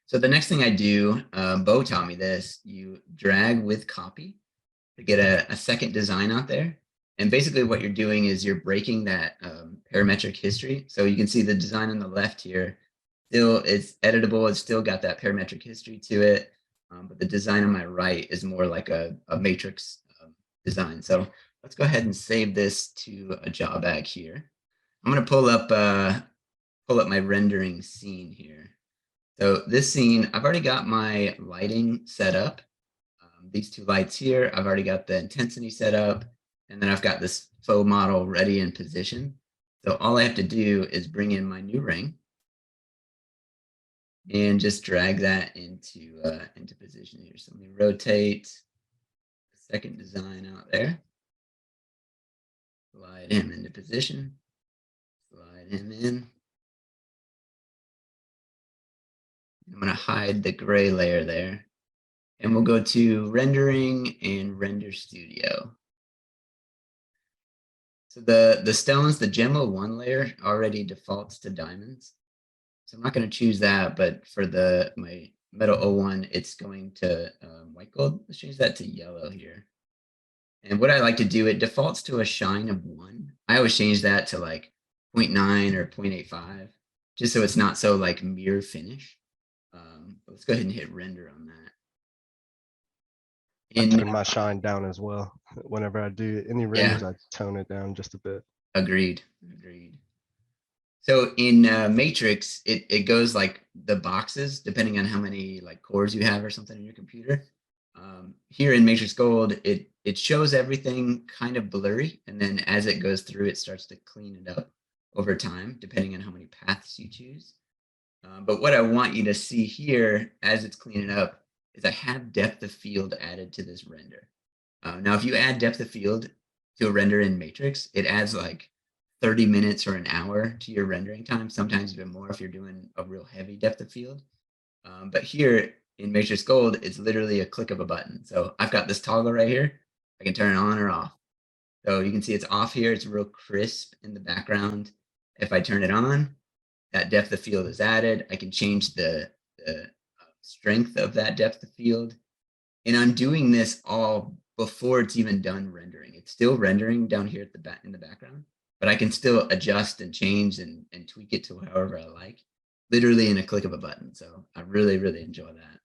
So the next thing I do, Bo taught me this, you drag with copy to get a second design out there. And basically what you're doing is you're breaking that parametric history. So you can see the design on the left here, still it's editable. It's still got that parametric history to it. But the design on my right is more like a matrix design. So let's go ahead and save this to a job bag here. I'm going to pull up my rendering scene here. So this scene, I've already got my lighting set up. These two lights here, I've already got the intensity set up, and then I've got this faux model ready in position. So all I have to do is bring in my new ring and just drag that into position here. So let me rotate the second design out there. Slide him into position. Slide him in. I'm going to hide the gray layer there. And we'll go to rendering and render studio. So the stones, the Gemma 1 layer already defaults to diamonds. So I'm not going to choose that, but for my Metal 01, it's going to white gold. Let's change that to yellow here. And what I like to do, it defaults to a shine of 1. I always change that to like 0.9 or 0.85, just so it's not so like mirror finish. Let's go ahead and hit render on that. I turn my shine down as well. Whenever I do any renders, I tone it down just a bit. Agreed. So in Matrix, it goes like the boxes, depending on how many like cores you have or something in your computer. Here in MatrixGold, it shows everything kind of blurry, and then as it goes through, it starts to clean it up over time, depending on how many paths you choose. But what I want you to see here as it's cleaning up is I have depth of field added to this render. Now, if you add depth of field to a render in Matrix, it adds like 30 minutes or an hour to your rendering time, sometimes even more if you're doing a real heavy depth of field. But here in MatrixGold, it's literally a click of a button. So I've got this toggle right here. I can turn it on or off. So you can see it's off here. It's real crisp in the background. If I turn it on, that depth of field is added. I can change the strength of that depth of field. And I'm doing this all before it's even done rendering. It's still rendering down here at in the background, but I can still adjust and change and tweak it to however I like, literally in a click of a button. So I really, really enjoy that.